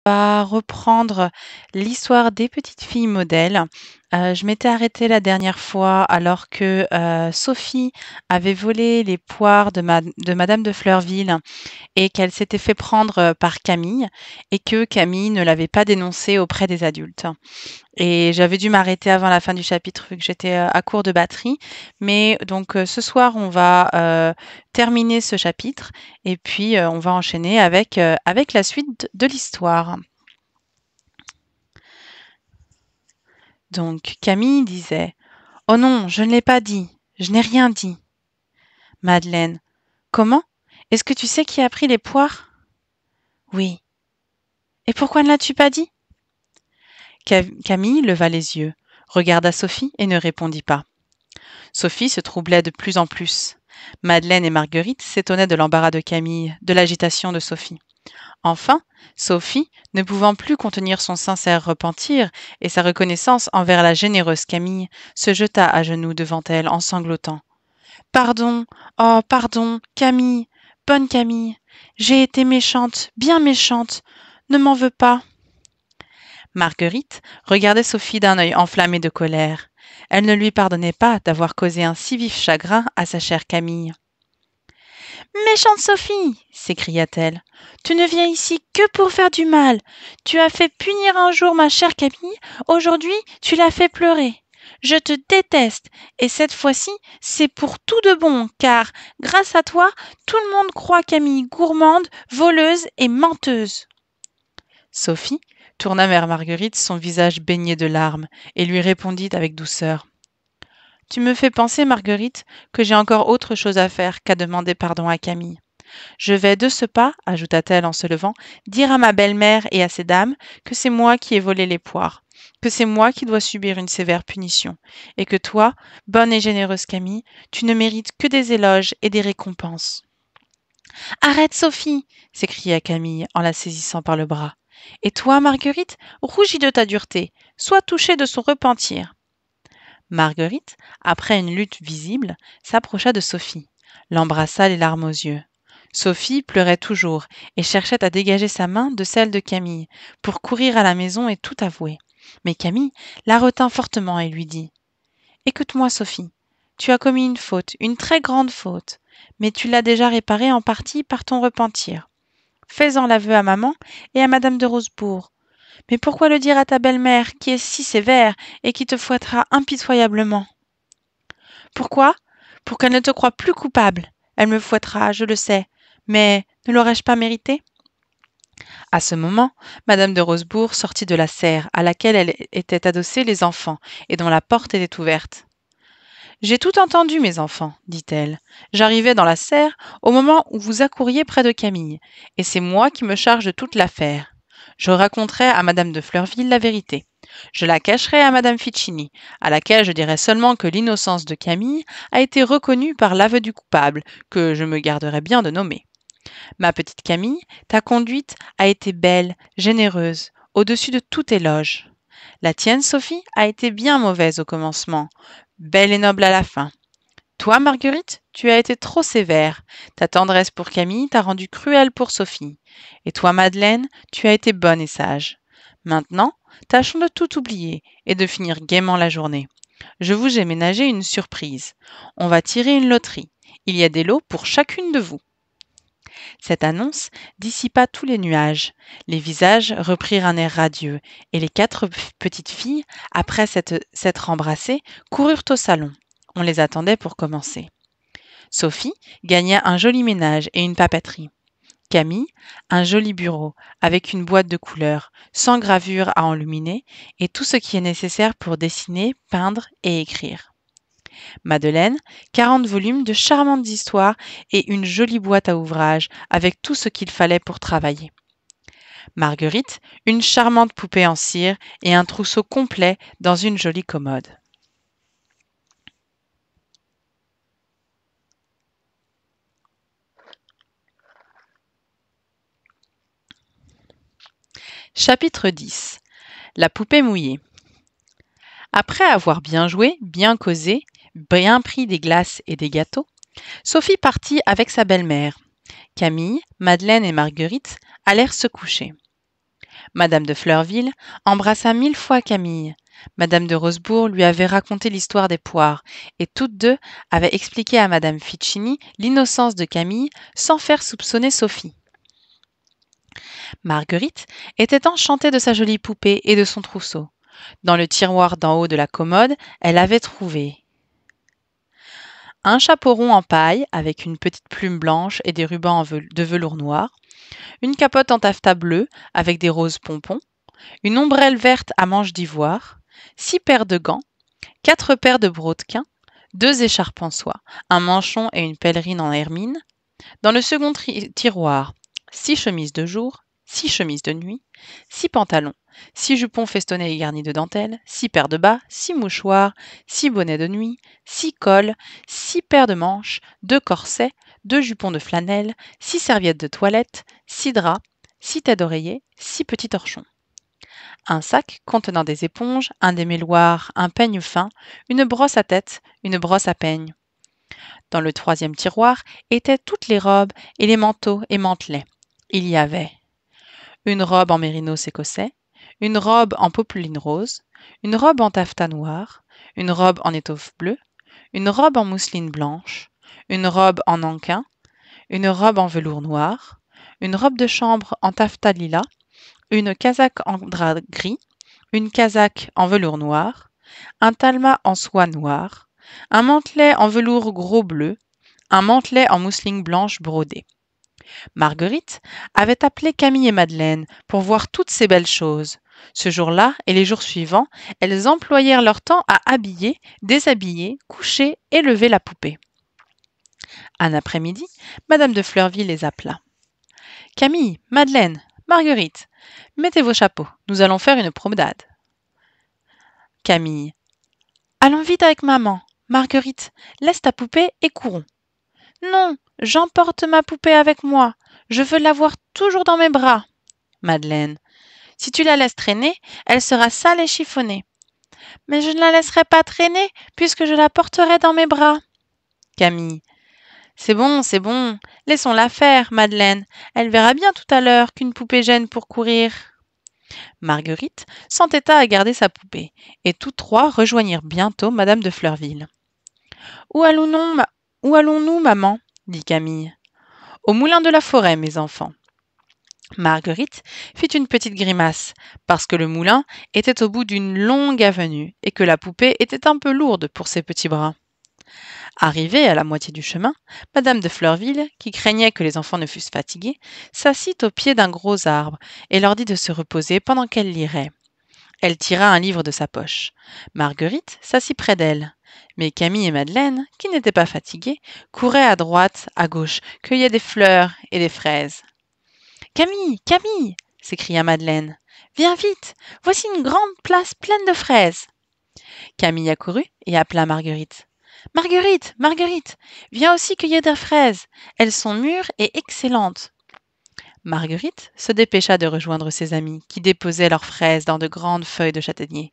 va reprendre l'histoire des petites filles modèles. Je m'étais arrêtée la dernière fois alors que Sophie avait volé les poires de Madame de Fleurville et qu'elle s'était fait prendre par Camille et que Camille ne l'avait pas dénoncée auprès des adultes. Et j'avais dû m'arrêter avant la fin du chapitre vu que j'étais à court de batterie. Mais donc ce soir, on va terminer ce chapitre et puis on va enchaîner avec la suite de l'histoire. Donc Camille disait: «Oh non, je ne l'ai pas dit, je n'ai rien dit.» Madeleine: «Comment? Est-ce que tu sais qui a pris les poires?» «Oui.» «Et pourquoi ne l'as-tu pas dit?» Camille leva les yeux, regarda Sophie et ne répondit pas. Sophie se troublait de plus en plus. Madeleine et Marguerite s'étonnaient de l'embarras de Camille, de l'agitation de Sophie. Enfin, Sophie, ne pouvant plus contenir son sincère repentir et sa reconnaissance envers la généreuse Camille, se jeta à genoux devant elle en sanglotant. « Pardon, oh pardon, Camille, bonne Camille, j'ai été méchante, bien méchante, ne m'en veux pas. » Marguerite regardait Sophie d'un œil enflammé de colère. Elle ne lui pardonnait pas d'avoir causé un si vif chagrin à sa chère Camille. « Méchante Sophie !» s'écria-t-elle. « Tu ne viens ici que pour faire du mal. Tu as fait punir un jour ma chère Camille, aujourd'hui tu l'as fait pleurer. Je te déteste, et cette fois-ci, c'est pour tout de bon, car, grâce à toi, tout le monde croit Camille gourmande, voleuse et menteuse. » Sophie tourna vers Marguerite son visage baigné de larmes et lui répondit avec douceur. « Tu me fais penser, Marguerite, que j'ai encore autre chose à faire qu'à demander pardon à Camille. Je vais de ce pas, ajouta-t-elle en se levant, dire à ma belle-mère et à ces dames que c'est moi qui ai volé les poires, que c'est moi qui dois subir une sévère punition, et que toi, bonne et généreuse Camille, tu ne mérites que des éloges et des récompenses. »« Arrête, Sophie !» s'écria Camille en la saisissant par le bras. « Et toi, Marguerite, rougis de ta dureté, sois touchée de son repentir. » Marguerite, après une lutte visible, s'approcha de Sophie, l'embrassa les larmes aux yeux. Sophie pleurait toujours et cherchait à dégager sa main de celle de Camille pour courir à la maison et tout avouer. Mais Camille la retint fortement et lui dit: « Écoute-moi, Sophie, tu as commis une faute, une très grande faute, mais tu l'as déjà réparée en partie par ton repentir. Fais-en l'aveu à maman et à Madame de Rosebourg. Mais pourquoi le dire à ta belle-mère qui est si sévère et qui te fouettera impitoyablement ? » Pourquoi ? Pour qu'elle ne te croie plus coupable. Elle me fouettera, je le sais, mais ne l'aurais-je pas mérité ? À ce moment, Madame de Rosebourg sortit de la serre à laquelle étaient adossés les enfants et dont la porte était ouverte. « J'ai tout entendu, mes enfants, dit-elle. J'arrivais dans la serre au moment où vous accouriez près de Camille, et c'est moi qui me charge de toute l'affaire. Je raconterai à Madame de Fleurville la vérité. Je la cacherai à Madame Ficini, à laquelle je dirai seulement que l'innocence de Camille a été reconnue par l'aveu du coupable, que je me garderai bien de nommer. Ma petite Camille, ta conduite a été belle, généreuse, au-dessus de tout éloge. La tienne, Sophie, a été bien mauvaise au commencement, belle et noble à la fin. Toi, Marguerite, tu as été trop sévère. Ta tendresse pour Camille t'a rendue cruelle pour Sophie. Et toi, Madeleine, tu as été bonne et sage. Maintenant, tâchons de tout oublier et de finir gaiement la journée. Je vous ai ménagé une surprise. On va tirer une loterie. Il y a des lots pour chacune de vous. » Cette annonce dissipa tous les nuages. Les visages reprirent un air radieux, et les 4 petites filles, après s'être embrassées, coururent au salon. On les attendait pour commencer. Sophie gagna un joli ménage et une papeterie. Camille, un joli bureau, avec une boîte de couleurs, sans gravure à enluminer, et tout ce qui est nécessaire pour dessiner, peindre et écrire. Madeleine, 40 volumes de charmantes histoires et une jolie boîte à ouvrage avec tout ce qu'il fallait pour travailler. Marguerite, une charmante poupée en cire et un trousseau complet dans une jolie commode. Chapitre 10. La poupée mouillée. Après avoir bien joué, bien causé, bien pris des glaces et des gâteaux, Sophie partit avec sa belle-mère. Camille, Madeleine et Marguerite allèrent se coucher. Madame de Fleurville embrassa 1000 fois Camille. Madame de Rosebourg lui avait raconté l'histoire des poires, et toutes deux avaient expliqué à Madame Ficini l'innocence de Camille sans faire soupçonner Sophie. Marguerite était enchantée de sa jolie poupée et de son trousseau. Dans le tiroir d'en haut de la commode, elle avait trouvé un chapeau rond en paille avec une petite plume blanche et des rubans de velours noir, une capote en taffetas bleu avec des roses pompons, une ombrelle verte à manches d'ivoire, 6 paires de gants, 4 paires de brodequins, 2 écharpes en soie, un manchon et une pèlerine en hermine. Dans le second tiroir, 6 chemises de jour, 6 chemises de nuit, 6 pantalons, 6 jupons festonnés et garnis de dentelle, 6 paires de bas, 6 mouchoirs, 6 bonnets de nuit, 6 cols, 6 paires de manches, 2 corsets, 2 jupons de flanelle, 6 serviettes de toilette, 6 draps, 6 têtes d'oreiller, 6 petits torchons. Un sac contenant des éponges, un démêloir, un peigne fin, une brosse à tête, une brosse à peigne. Dans le troisième tiroir étaient toutes les robes et les manteaux et mantelets. Il y avait une robe en mérinos écossais, une robe en popeline rose, une robe en taffetas noir, une robe en étoffe bleue, une robe en mousseline blanche, une robe en nankin, une robe en velours noir, une robe de chambre en taffetas lilas, une casaque en drap gris, une casaque en velours noir, un talma en soie noire, un mantelet en velours gros bleu, un mantelet en mousseline blanche brodée. Marguerite avait appelé Camille et Madeleine pour voir toutes ces belles choses. Ce jour-là et les jours suivants, elles employèrent leur temps à habiller, déshabiller, coucher et lever la poupée. Un après-midi, Madame de Fleurville les appela. « Camille, Madeleine, Marguerite, mettez vos chapeaux, nous allons faire une promenade. » Camille. « Allons vite avec maman. Marguerite, laisse ta poupée et courons. »« Non, j'emporte ma poupée avec moi. Je veux l'avoir toujours dans mes bras. » Madeleine. « Si tu la laisses traîner, elle sera sale et chiffonnée. »« Mais je ne la laisserai pas traîner puisque je la porterai dans mes bras. » Camille. « C'est bon, laissons-la faire, Madeleine. Elle verra bien tout à l'heure qu'une poupée gêne pour courir. » Marguerite s'entêta à garder sa poupée, et toutes trois rejoignirent bientôt Madame de Fleurville. « Où allons-nous, maman ?» dit Camille. « Au moulin de la forêt, mes enfants. » Marguerite fit une petite grimace, parce que le moulin était au bout d'une longue avenue et que la poupée était un peu lourde pour ses petits bras. Arrivée à la moitié du chemin, Madame de Fleurville, qui craignait que les enfants ne fussent fatigués, s'assit au pied d'un gros arbre et leur dit de se reposer pendant qu'elle lirait. Elle tira un livre de sa poche. Marguerite s'assit près d'elle. Mais Camille et Madeleine, qui n'étaient pas fatiguées, couraient à droite, à gauche, cueillaient des fleurs et des fraises. « Camille, Camille !» s'écria Madeleine. « Viens vite, voici une grande place pleine de fraises. » Camille accourut et appela Marguerite. « Marguerite, Marguerite, viens aussi cueillir des fraises. Elles sont mûres et excellentes. » Marguerite se dépêcha de rejoindre ses amies, qui déposaient leurs fraises dans de grandes feuilles de châtaignier.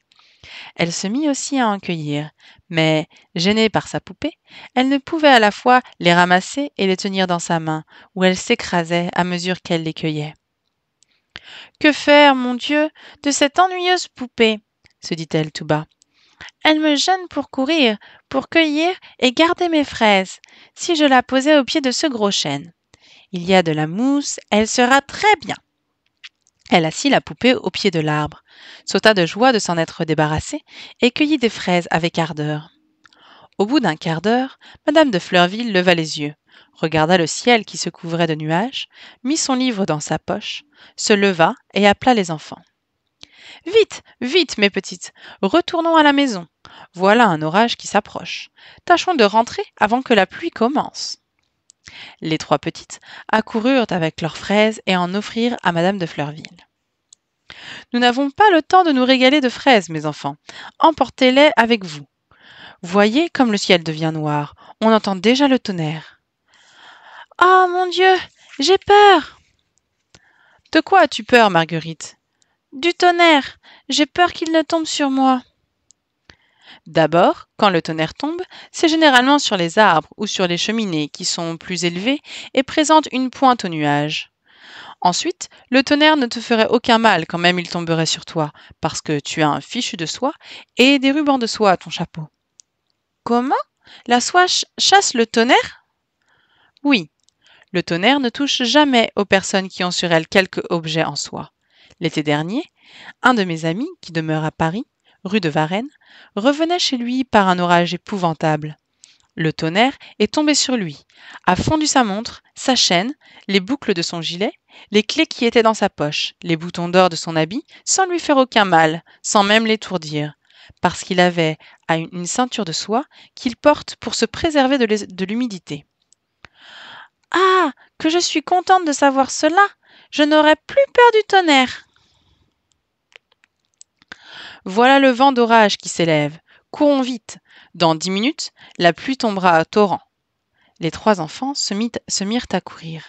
Elle se mit aussi à en cueillir, mais, gênée par sa poupée, elle ne pouvait à la fois les ramasser et les tenir dans sa main, où elle s'écrasait à mesure qu'elle les cueillait. « Que faire, mon Dieu, de cette ennuyeuse poupée ?» se dit-elle tout bas. « Elle me gêne pour courir, pour cueillir et garder mes fraises. Si je la posais au pied de ce gros chêne. Il y a de la mousse, elle sera très bien. » Elle assit la poupée au pied de l'arbre, sauta de joie de s'en être débarrassée et cueillit des fraises avec ardeur. Au bout d'un quart d'heure, Madame de Fleurville leva les yeux, regarda le ciel qui se couvrait de nuages, mit son livre dans sa poche, se leva et appela les enfants. « Vite, vite, mes petites, retournons à la maison. Voilà un orage qui s'approche. Tâchons de rentrer avant que la pluie commence. » Les trois petites accoururent avec leurs fraises et en offrirent à Madame de Fleurville. « Nous n'avons pas le temps de nous régaler de fraises, mes enfants. Emportez-les avec vous. Voyez comme le ciel devient noir. On entend déjà le tonnerre. »« Ah, mon Dieu, j'ai peur !»« De quoi as-tu peur, Marguerite ?»« Du tonnerre. J'ai peur qu'il ne tombe sur moi. » D'abord, quand le tonnerre tombe, c'est généralement sur les arbres ou sur les cheminées qui sont plus élevées et présentent une pointe aux nuages. Ensuite, le tonnerre ne te ferait aucun mal quand même il tomberait sur toi, parce que tu as un fichu de soie et des rubans de soie à ton chapeau. Comment? La soie chasse le tonnerre? Oui, le tonnerre ne touche jamais aux personnes qui ont sur elles quelque objet en soie. L'été dernier, un de mes amis, qui demeure à Paris, rue de Varennes, revenait chez lui par un orage épouvantable. Le tonnerre est tombé sur lui, a fondu sa montre, sa chaîne, les boucles de son gilet, les clés qui étaient dans sa poche, les boutons d'or de son habit, sans lui faire aucun mal, sans même l'étourdir, parce qu'il avait une ceinture de soie qu'il porte pour se préserver de l'humidité. Ah, que je suis contente de savoir cela! Je n'aurai plus peur du tonnerre. Voilà le vent d'orage qui s'élève. Courons vite. Dans 10 minutes, la pluie tombera à torrent. Les 3 enfants se mirent à courir.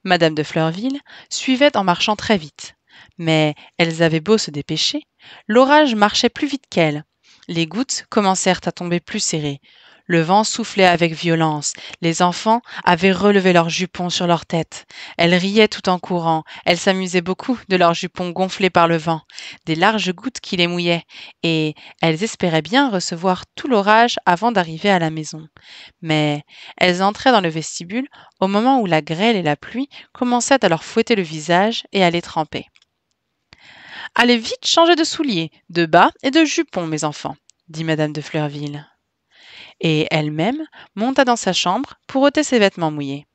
Madame de Fleurville suivait en marchant très vite. Mais elles avaient beau se dépêcher, l'orage marchait plus vite qu'elles. Les gouttes commencèrent à tomber plus serrées. Le vent soufflait avec violence. Les enfants avaient relevé leurs jupons sur leur tête. Elles riaient tout en courant. Elles s'amusaient beaucoup de leurs jupons gonflés par le vent, des larges gouttes qui les mouillaient, et elles espéraient bien recevoir tout l'orage avant d'arriver à la maison. Mais elles entraient dans le vestibule au moment où la grêle et la pluie commençaient à leur fouetter le visage et à les tremper. « Allez vite changer de souliers, de bas et de jupons, mes enfants, » dit madame de Fleurville. Et elle-même monta dans sa chambre pour ôter ses vêtements mouillés.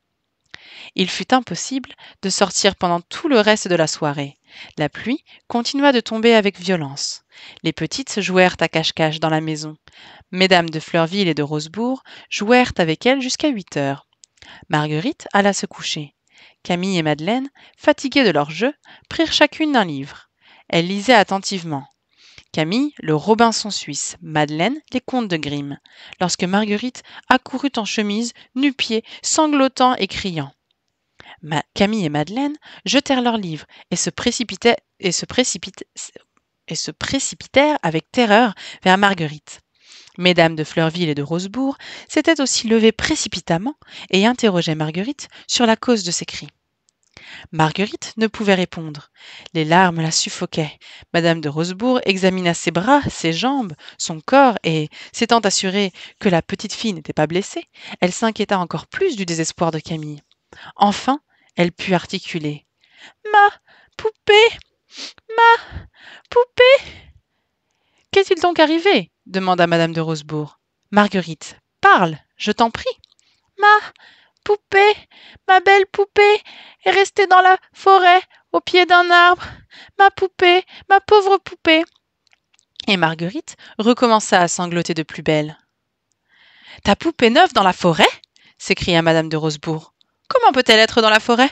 Il fut impossible de sortir pendant tout le reste de la soirée. La pluie continua de tomber avec violence. Les petites se jouèrent à cache-cache dans la maison. Mesdames de Fleurville et de Rosebourg jouèrent avec elles jusqu'à 8 heures. Marguerite alla se coucher. Camille et Madeleine, fatiguées de leur jeu, prirent chacune un livre. Elles lisaient attentivement. Camille, le Robinson suisse, Madeleine, les contes de Grimm, lorsque Marguerite accourut en chemise, nu-pieds, sanglotant et criant. Camille et Madeleine jetèrent leurs livres et se précipitèrent avec terreur vers Marguerite. Mesdames de Fleurville et de Rosebourg s'étaient aussi levées précipitamment et interrogeaient Marguerite sur la cause de ces cris. Marguerite ne pouvait répondre. Les larmes la suffoquaient. Madame de Rosebourg examina ses bras, ses jambes, son corps et, s'étant assurée que la petite fille n'était pas blessée, elle s'inquiéta encore plus du désespoir de Camille. Enfin, elle put articuler. « Ma poupée! Ma poupée !»« Qu'est-il donc arrivé ?» demanda madame de Rosebourg. « Marguerite, parle, je t'en prie. »« Ma poupée, ma belle poupée, est restée dans la forêt, au pied d'un arbre. Ma poupée, ma pauvre poupée. » Et Marguerite recommença à sangloter de plus belle. « Ta poupée neuve dans la forêt ?» s'écria madame de Rosebourg. « Comment peut-elle être dans la forêt ?»«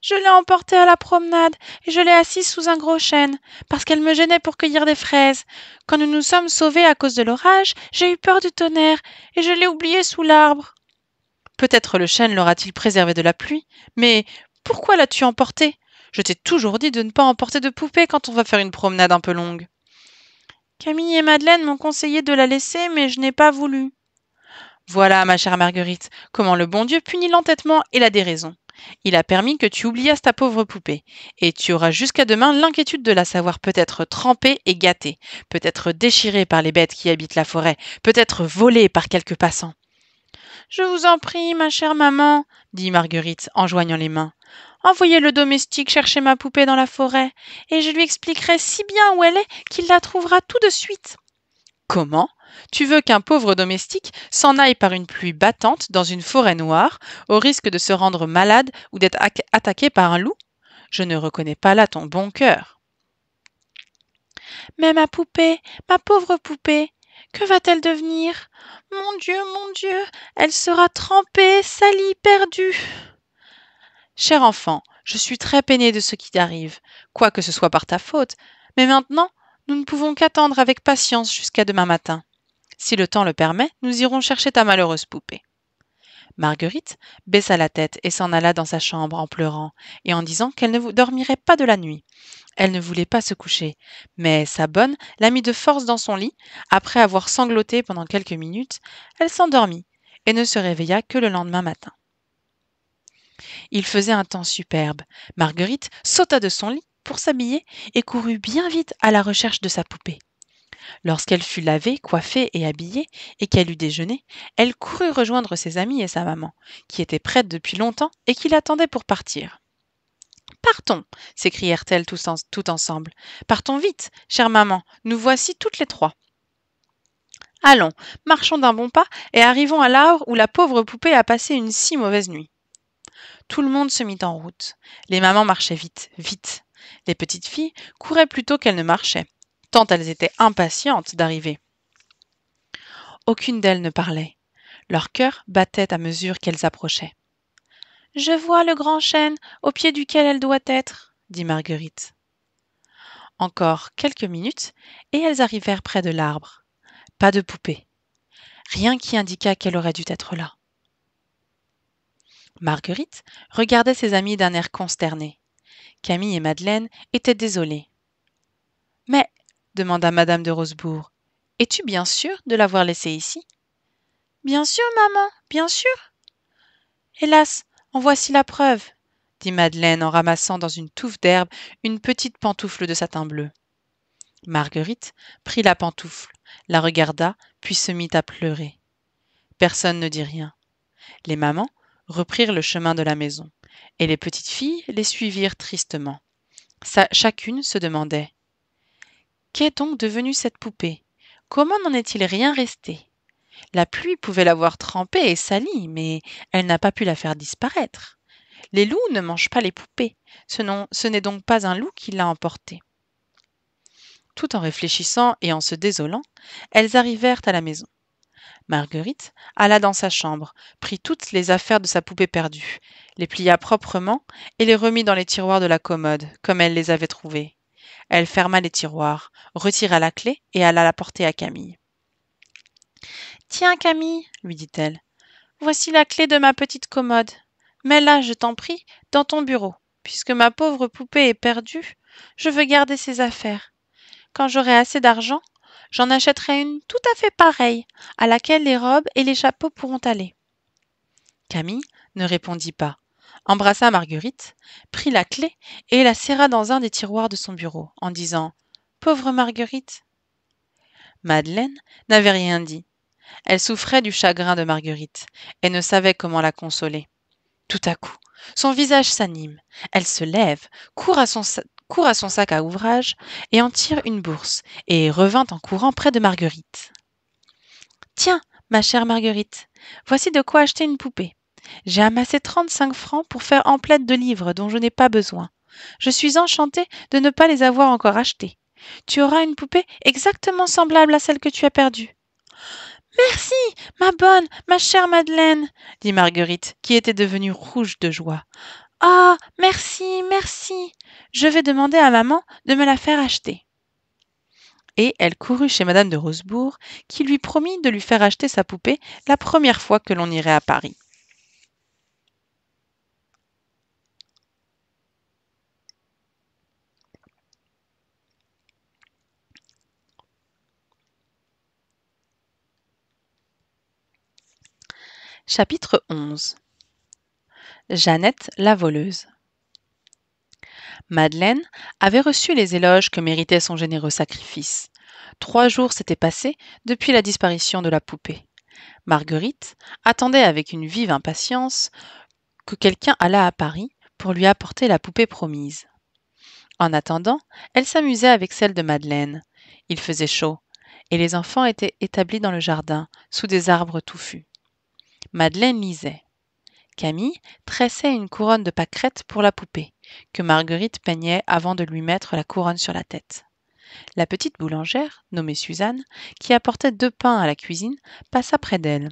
Je l'ai emportée à la promenade et je l'ai assise sous un gros chêne, parce qu'elle me gênait pour cueillir des fraises. Quand nous nous sommes sauvés à cause de l'orage, j'ai eu peur du tonnerre et je l'ai oubliée sous l'arbre. » Peut-être le chêne l'aura-t-il préservé de la pluie, mais pourquoi l'as-tu emporté? Je t'ai toujours dit de ne pas emporter de poupée quand on va faire une promenade un peu longue. Camille et Madeleine m'ont conseillé de la laisser, mais je n'ai pas voulu. Voilà, ma chère Marguerite, comment le bon Dieu punit l'entêtement et la déraison. Il a permis que tu oubliasses ta pauvre poupée, et tu auras jusqu'à demain l'inquiétude de la savoir peut-être trempée et gâtée, peut-être déchirée par les bêtes qui habitent la forêt, peut-être volée par quelques passants. « Je vous en prie, ma chère maman, » dit Marguerite en joignant les mains. « Envoyez le domestique chercher ma poupée dans la forêt, et je lui expliquerai si bien où elle est qu'il la trouvera tout de suite. » « Comment ? Tu veux qu'un pauvre domestique s'en aille par une pluie battante dans une forêt noire, au risque de se rendre malade ou d'être attaqué par un loup ? Je ne reconnais pas là ton bon cœur. »« Mais ma poupée, ma pauvre poupée, que va-t-elle devenir ? Mon Dieu, elle sera trempée, salie, perdue. » Cher enfant, je suis très peinée de ce qui t'arrive, quoique ce soit par ta faute, mais maintenant, nous ne pouvons qu'attendre avec patience jusqu'à demain matin. Si le temps le permet, nous irons chercher ta malheureuse poupée. Marguerite baissa la tête et s'en alla dans sa chambre en pleurant et en disant qu'elle ne dormirait pas de la nuit. Elle ne voulait pas se coucher, mais sa bonne la mit de force dans son lit. Après avoir sangloté pendant quelques minutes, elle s'endormit et ne se réveilla que le lendemain matin. Il faisait un temps superbe. Marguerite sauta de son lit pour s'habiller et courut bien vite à la recherche de sa poupée. Lorsqu'elle fut lavée, coiffée et habillée, et qu'elle eut déjeuné, elle courut rejoindre ses amis et sa maman, qui étaient prêtes depuis longtemps et qui l'attendaient pour partir. Partons, s'écrièrent-elles tout ensemble. Partons vite, chère maman, nous voici toutes les trois. Allons, marchons d'un bon pas et arrivons à l'heure où la pauvre poupée a passé une si mauvaise nuit. Tout le monde se mit en route. Les mamans marchaient vite, vite. Les petites filles couraient plutôt qu'elles ne marchaient, tant elles étaient impatientes d'arriver. Aucune d'elles ne parlait. Leur cœur battait à mesure qu'elles approchaient. « Je vois le grand chêne au pied duquel elle doit être, » dit Marguerite. Encore quelques minutes, et elles arrivèrent près de l'arbre. Pas de poupée. Rien qui indiquât qu'elle aurait dû être là. Marguerite regardait ses amies d'un air consterné. Camille et Madeleine étaient désolées. « Mais, demanda Madame de Rosebourg, es-tu bien sûre de l'avoir laissée ici ?»« Bien sûr, maman, bien sûr. »« Hélas, en voici la preuve, » dit Madeleine en ramassant dans une touffe d'herbe une petite pantoufle de satin bleu. Marguerite prit la pantoufle, la regarda, puis se mit à pleurer. Personne ne dit rien. Les mamans reprirent le chemin de la maison, et les petites filles les suivirent tristement. Chacune se demandait: qu'est donc devenue cette poupée? Comment n'en est-il rien resté? La pluie pouvait l'avoir trempée et salie, mais elle n'a pas pu la faire disparaître. Les loups ne mangent pas les poupées. Ce n'est donc pas un loup qui l'a emportée. Tout en réfléchissant et en se désolant, elles arrivèrent à la maison. Marguerite alla dans sa chambre, prit toutes les affaires de sa poupée perdue, les plia proprement et les remit dans les tiroirs de la commode, comme elle les avait trouvés. Elle ferma les tiroirs, retira la clé et alla la porter à Camille. « Tiens, Camille, lui dit-elle, voici la clé de ma petite commode. Mets-la, je t'en prie, dans ton bureau. Puisque ma pauvre poupée est perdue, je veux garder ses affaires. Quand j'aurai assez d'argent, j'en achèterai une tout à fait pareille, à laquelle les robes et les chapeaux pourront aller. » Camille ne répondit pas, embrassa Marguerite, prit la clé et la serra dans un des tiroirs de son bureau, en disant « Pauvre Marguerite !» Madeleine n'avait rien dit. Elle souffrait du chagrin de Marguerite et ne savait comment la consoler. Tout à coup, son visage s'anime. Elle se lève, court à son sac à ouvrage et en tire une bourse et revint en courant près de Marguerite. « Tiens, ma chère Marguerite, voici de quoi acheter une poupée. J'ai amassé 35 francs pour faire emplette de livres dont je n'ai pas besoin. Je suis enchantée de ne pas les avoir encore achetés. Tu auras une poupée exactement semblable à celle que tu as perdue. »« Merci, ma bonne, ma chère Madeleine, » dit Marguerite, qui était devenue rouge de joie. « Ah, merci, merci. Je vais demander à maman de me la faire acheter. » Et elle courut chez Madame de Rosebourg, qui lui promit de lui faire acheter sa poupée la première fois que l'on irait à Paris. Chapitre 11. Jeannette la voleuse. Madeleine avait reçu les éloges que méritait son généreux sacrifice. 3 jours s'étaient passés depuis la disparition de la poupée. Marguerite attendait avec une vive impatience que quelqu'un allât à Paris pour lui apporter la poupée promise. En attendant, elle s'amusait avec celle de Madeleine. Il faisait chaud, et les enfants étaient établis dans le jardin, sous des arbres touffus. Madeleine lisait. Camille tressait une couronne de pâquerettes pour la poupée, que Marguerite peignait avant de lui mettre la couronne sur la tête. La petite boulangère, nommée Suzanne, qui apportait 2 pains à la cuisine, passa près d'elle.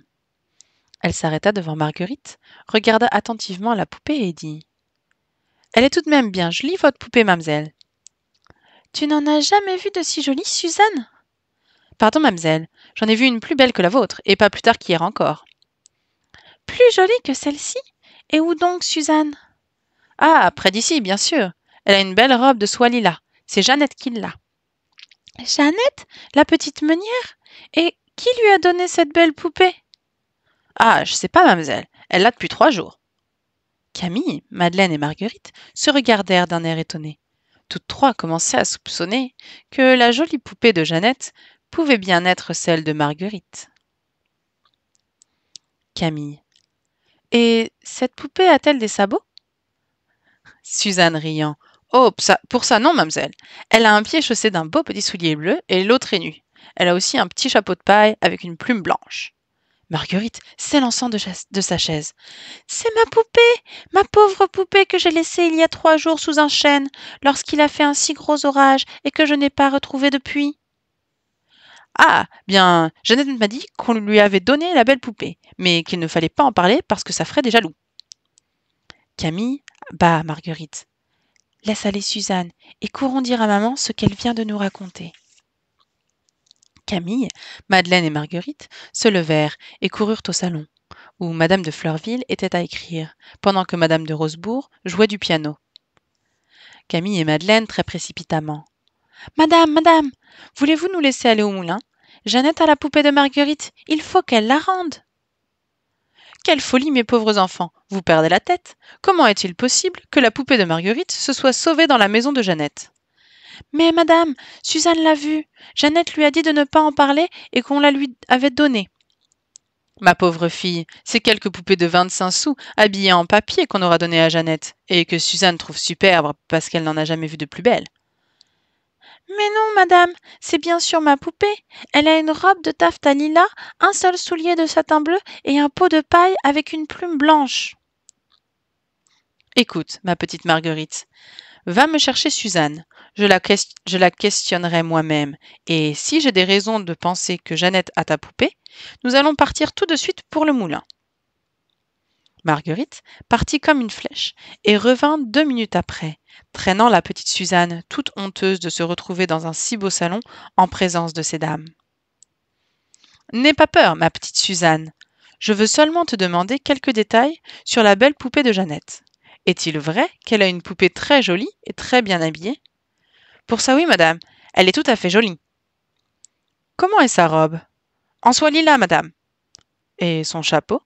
Elle s'arrêta devant Marguerite, regarda attentivement la poupée et dit « Elle est tout de même bien jolie, votre poupée, mamselle. »« Tu n'en as jamais vu de si jolie, Suzanne ?»« Pardon, mamselle, j'en ai vu une plus belle que la vôtre, et pas plus tard qu'hier encore. »« Plus jolie que celle-ci? Et où donc, Suzanne ?»« Ah, près d'ici, bien sûr. Elle a une belle robe de soie lilas. C'est Jeannette qui l'a. »« Jeannette, la petite meunière? Et qui lui a donné cette belle poupée ? » « Ah, je sais pas, mamselle. Elle l'a depuis 3 jours. » « Camille, Madeleine et Marguerite se regardèrent d'un air étonné. Toutes trois commençaient à soupçonner que la jolie poupée de Jeannette pouvait bien être celle de Marguerite. Camille. Et cette poupée a-t-elle des sabots? Suzanne riant. Oh, pour ça non, mademoiselle. Elle a un pied chaussé d'un beau petit soulier bleu et l'autre est nue. Elle a aussi un petit chapeau de paille avec une plume blanche. Marguerite s'élançant de sa chaise. C'est ma poupée, ma pauvre poupée que j'ai laissée il y a 3 jours sous un chêne, lorsqu'il a fait un si gros orage et que je n'ai pas retrouvée depuis. Ah, bien, Jeannette m'a dit qu'on lui avait donné la belle poupée, mais qu'il ne fallait pas en parler parce que ça ferait des jaloux. Camille, bah, Marguerite. Laisse aller Suzanne et courons dire à maman ce qu'elle vient de nous raconter. Camille, Madeleine et Marguerite se levèrent et coururent au salon, où Madame de Fleurville était à écrire, pendant que Madame de Rosebourg jouait du piano. Camille et Madeleine très précipitamment. Madame, madame, voulez-vous nous laisser aller au moulin? Jeannette a la poupée de Marguerite, il faut qu'elle la rende. Quelle folie, mes pauvres enfants, vous perdez la tête. Comment est-il possible que la poupée de Marguerite se soit sauvée dans la maison de Jeannette? Mais madame, Suzanne l'a vue. Jeannette lui a dit de ne pas en parler et qu'on la lui avait donnée. Ma pauvre fille, c'est quelques poupées de 25 sous habillées en papier qu'on aura données à Jeannette et que Suzanne trouve superbe parce qu'elle n'en a jamais vu de plus belle. Mais non, madame, c'est bien sûr ma poupée. Elle a une robe de taffetas lilas, un seul soulier de satin bleu et un pot de paille avec une plume blanche. Écoute, ma petite Marguerite, va me chercher Suzanne. Je la questionnerai moi-même, et si j'ai des raisons de penser que Jeannette a ta poupée, nous allons partir tout de suite pour le moulin. Marguerite partit comme une flèche et revint 2 minutes après, traînant la petite Suzanne, toute honteuse de se retrouver dans un si beau salon en présence de ces dames. N'aie pas peur, ma petite Suzanne. Je veux seulement te demander quelques détails sur la belle poupée de Jeannette. Est-il vrai qu'elle a une poupée très jolie et très bien habillée? Pour ça, oui, madame. Elle est tout à fait jolie. Comment est sa robe? En soie lilas, madame. Et son chapeau?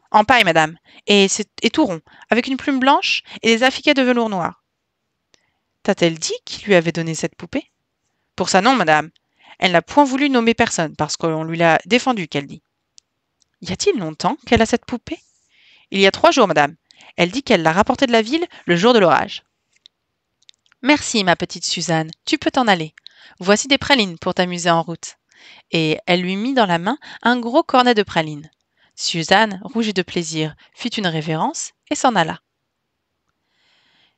En paille, madame. Et tout rond, avec une plume blanche et des affiquets de velours noir. T'a-t-elle dit qui lui avait donné cette poupée? Pour ça, non, madame. Elle n'a point voulu nommer personne, parce qu'on lui l'a défendu, qu'elle dit. Y a-t-il longtemps qu'elle a cette poupée? Il y a 3 jours, madame. Elle dit qu'elle l'a rapportée de la ville le jour de l'orage. Merci, ma petite Suzanne, tu peux t'en aller. Voici des pralines pour t'amuser en route. Et elle lui mit dans la main un gros cornet de pralines. Suzanne, rougit de plaisir, fit une révérence et s'en alla.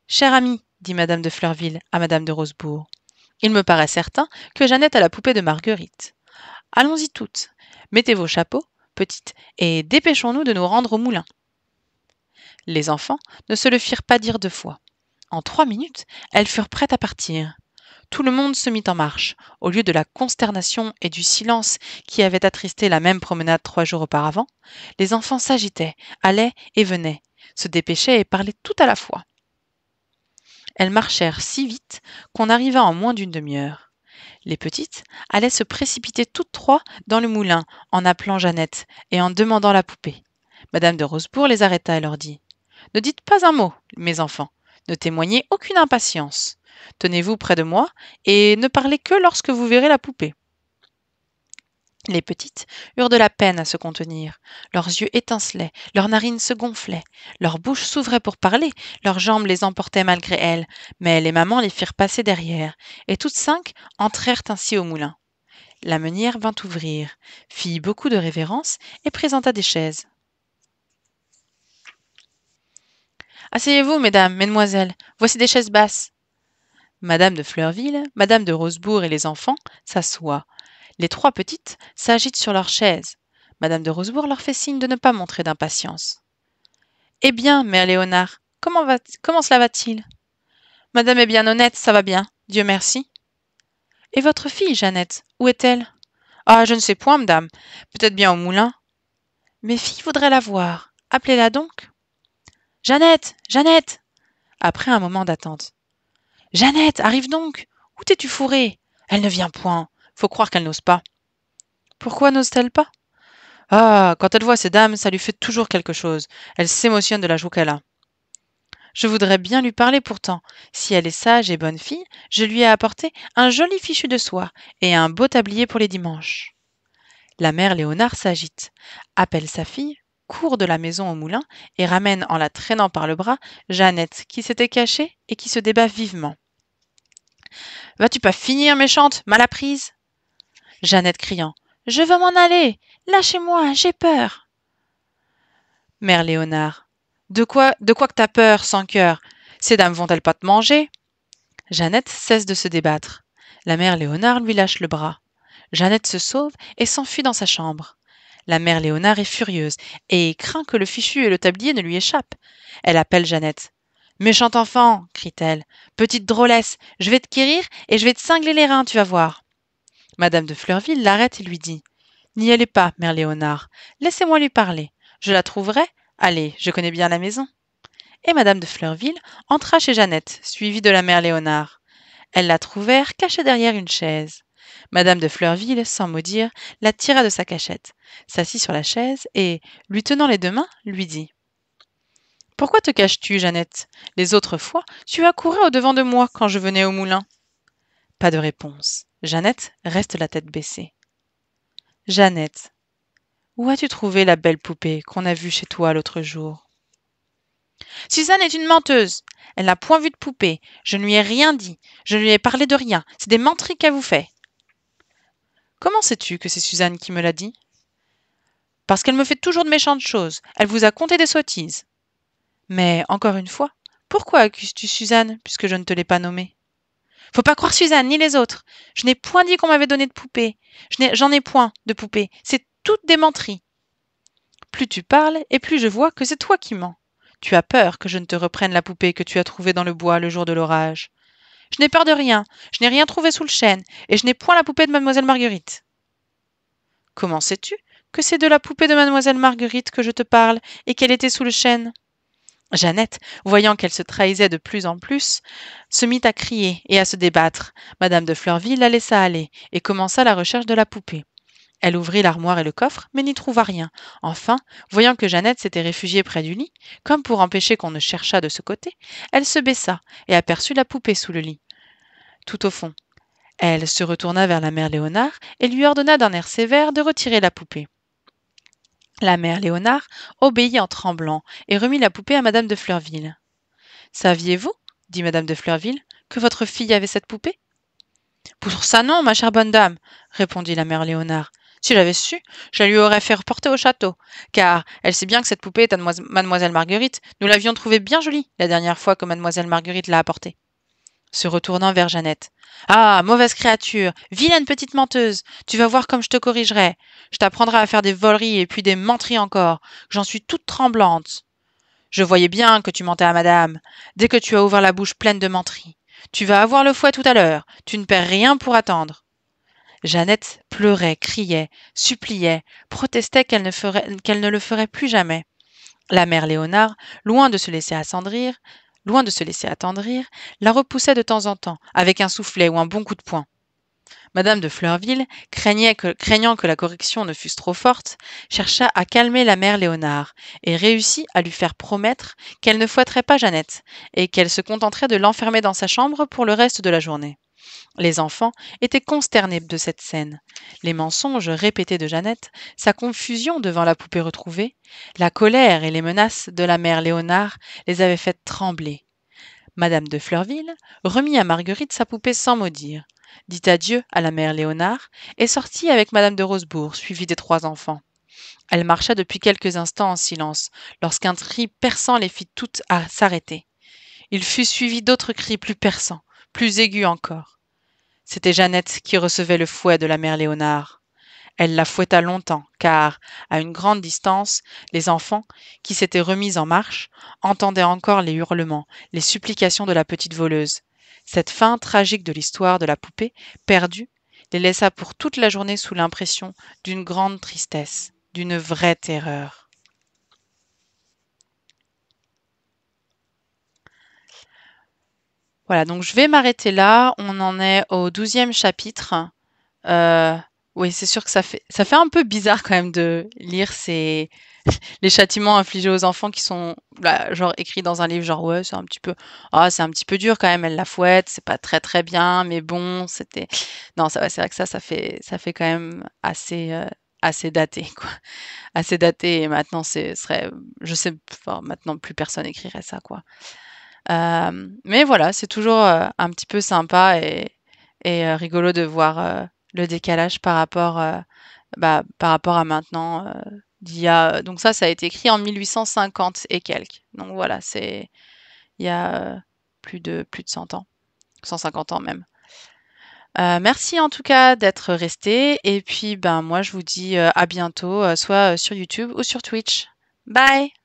Chère amie, dit madame de Fleurville à madame de Rosebourg, il me paraît certain que Jeannette a la poupée de Marguerite. Allons-y toutes. Mettez vos chapeaux, petites, et dépêchons-nous de nous rendre au moulin. Les enfants ne se le firent pas dire 2 fois. En 3 minutes, elles furent prêtes à partir. Tout le monde se mit en marche. Au lieu de la consternation et du silence qui avaient attristé la même promenade 3 jours auparavant, les enfants s'agitaient, allaient et venaient, se dépêchaient et parlaient tout à la fois. Elles marchèrent si vite qu'on arriva en moins d'une demi-heure. Les petites allaient se précipiter toutes 3 dans le moulin en appelant Jeannette et en demandant la poupée. Madame de Rosebourg les arrêta et leur dit « Ne dites pas un mot, mes enfants, ne témoignez aucune impatience. Tenez-vous près de moi et ne parlez que lorsque vous verrez la poupée. » Les petites eurent de la peine à se contenir. Leurs yeux étincelaient, leurs narines se gonflaient, leur bouche s'ouvrait pour parler, leurs jambes les emportaient malgré elles, mais les mamans les firent passer derrière, et toutes 5 entrèrent ainsi au moulin. La meunière vint ouvrir, fit beaucoup de révérences et présenta des chaises. « Asseyez-vous, mesdames, mesdemoiselles, voici des chaises basses. » Madame de Fleurville, Madame de Rosebourg et les enfants s'assoient. Les 3 petites s'agitent sur leurs chaises. Madame de Rosebourg leur fait signe de ne pas montrer d'impatience. « Eh bien, mère Léonard, comment cela va-t-il? » Madame est bien honnête, ça va bien, Dieu merci. « Et votre fille, Jeannette, où est-elle? » Ah, je ne sais point, madame, peut-être bien au moulin. Mes filles voudraient la voir, appelez-la donc. Jeannette, Jeannette! Après un moment d'attente. Jeannette, arrive donc! Où t'es-tu fourrée? Elle ne vient point. Faut croire qu'elle n'ose pas. Pourquoi n'ose-t-elle pas? Ah, quand elle voit ces dames, ça lui fait toujours quelque chose. Elle s'émotionne de la joie qu'elle a. Je voudrais bien lui parler pourtant. Si elle est sage et bonne fille, je lui ai apporté un joli fichu de soie et un beau tablier pour les dimanches. La mère Léonard s'agite, appelle sa fille, court de la maison au moulin et ramène en la traînant par le bras Jeannette qui s'était cachée et qui se débat vivement. Vas-tu pas finir, méchante, malapprise? Jeannette criant. Je veux m'en aller. Lâchez-moi, j'ai peur. Mère Léonard. De quoi que t'as peur, sans cœur? Ces dames vont-elles pas te manger? Jeannette cesse de se débattre. La mère Léonard lui lâche le bras. Jeannette se sauve et s'enfuit dans sa chambre. La mère Léonard est furieuse et craint que le fichu et le tablier ne lui échappent. Elle appelle Jeannette. Méchante enfant, crie-t-elle. Petite drôlesse, je vais te quérir et je vais te cingler les reins, tu vas voir. Madame de Fleurville l'arrête et lui dit. N'y allez pas, mère Léonard. Laissez-moi lui parler. Je la trouverai. Allez, je connais bien la maison. Et madame de Fleurville entra chez Jeannette, suivie de la mère Léonard. Elles la trouvèrent cachée derrière une chaise. Madame de Fleurville, sans mot dire, la tira de sa cachette, s'assit sur la chaise et, lui tenant les deux mains, lui dit « Pourquoi te caches-tu, Jeannette? Les autres fois, tu accourais au-devant de moi quand je venais au moulin. » Pas de réponse. Jeannette reste la tête baissée. « Jeannette, où as-tu trouvé la belle poupée qu'on a vue chez toi l'autre jour? » Suzanne est une menteuse. Elle n'a point vu de poupée. Je ne lui ai rien dit. Je ne lui ai parlé de rien. C'est des menteries qu'elle vous fait. Comment sais-tu que c'est Suzanne qui me l'a dit? Parce qu'elle me fait toujours de méchantes choses. Elle vous a conté des sottises. Mais, encore une fois, pourquoi accuses-tu Suzanne, puisque je ne te l'ai pas nommée? Faut pas croire Suzanne, ni les autres. Je n'ai point dit qu'on m'avait donné de poupée. J'en ai point de poupée. C'est toutes des menteries. Plus tu parles, et plus je vois que c'est toi qui mens. Tu as peur que je ne te reprenne la poupée que tu as trouvée dans le bois le jour de l'orage. Je n'ai peur de rien. Je n'ai rien trouvé sous le chêne, et je n'ai point la poupée de mademoiselle Marguerite. Comment sais-tu que c'est de la poupée de mademoiselle Marguerite que je te parle, et qu'elle était sous le chêne? Jeannette, voyant qu'elle se trahissait de plus en plus, se mit à crier et à se débattre. Madame de Fleurville la laissa aller, et commença la recherche de la poupée. Elle ouvrit l'armoire et le coffre, mais n'y trouva rien. Enfin, voyant que Jeannette s'était réfugiée près du lit, comme pour empêcher qu'on ne cherchât de ce côté, elle se baissa et aperçut la poupée sous le lit, tout au fond. Elle se retourna vers la mère Léonard et lui ordonna d'un air sévère de retirer la poupée. La mère Léonard obéit en tremblant et remit la poupée à madame de Fleurville. « Saviez-vous, dit madame de Fleurville, que votre fille avait cette poupée? »« Pour ça non, ma chère bonne dame, répondit la mère Léonard. Si j'avais su, je la lui aurais fait reporter au château, car elle sait bien que cette poupée est à mademoiselle Marguerite. Nous l'avions trouvée bien jolie la dernière fois que mademoiselle Marguerite l'a apportée. » Se retournant vers Jeannette. « Ah, mauvaise créature, vilaine petite menteuse, tu vas voir comme je te corrigerai. Je t'apprendrai à faire des voleries et puis des menteries encore. J'en suis toute tremblante. Je voyais bien que tu mentais à madame, dès que tu as ouvert la bouche pleine de menteries. Tu vas avoir le fouet tout à l'heure, tu ne perds rien pour attendre. » Jeannette pleurait, criait, suppliait, protestait qu'elle ne le ferait plus jamais. La mère Léonard, loin de se laisser attendrir, la repoussait de temps en temps, avec un soufflet ou un bon coup de poing. Madame de Fleurville, craignant que la correction ne fût trop forte, chercha à calmer la mère Léonard, et réussit à lui faire promettre qu'elle ne fouetterait pas Jeannette, et qu'elle se contenterait de l'enfermer dans sa chambre pour le reste de la journée. Les enfants étaient consternés de cette scène. Les mensonges répétés de Jeannette, sa confusion devant la poupée retrouvée, la colère et les menaces de la mère Léonard les avaient fait trembler. Madame de Fleurville remit à Marguerite sa poupée sans mot dire, dit adieu à la mère Léonard et sortit avec madame de Rosebourg, suivie des 3 enfants. Elle marcha depuis quelques instants en silence, lorsqu'un cri perçant les fit toutes à s'arrêter. Il fut suivi d'autres cris plus perçants, plus aigus encore. C'était Jeannette qui recevait le fouet de la mère Léonard. Elle la fouetta longtemps, car, à une grande distance, les enfants, qui s'étaient remis en marche, entendaient encore les hurlements, les supplications de la petite voleuse. Cette fin tragique de l'histoire de la poupée, perdue, les laissa pour toute la journée sous l'impression d'une grande tristesse, d'une vraie terreur. Voilà, donc je vais m'arrêter là. On en est au 12e chapitre. Oui, c'est sûr que ça fait un peu bizarre quand même de lire ces les châtiments infligés aux enfants qui sont genre écrits dans un livre, genre ouais, c'est un petit peu dur quand même, elle la fouette, c'est pas très très bien, mais bon, c'était non, ça va, c'est vrai que ça fait quand même assez daté quoi, assez daté et maintenant ce serait je sais enfin maintenant plus personne écrirait ça quoi. Mais voilà, c'est toujours, un petit peu sympa et rigolo de voir, le décalage par rapport à maintenant, donc ça a été écrit en 1850 et quelques. Donc voilà, c'est il y a, plus de 100 ans, 150 ans même. Merci en tout cas d'être resté et puis, ben, moi je vous dis, à bientôt, soit, sur YouTube ou sur Twitch. Bye!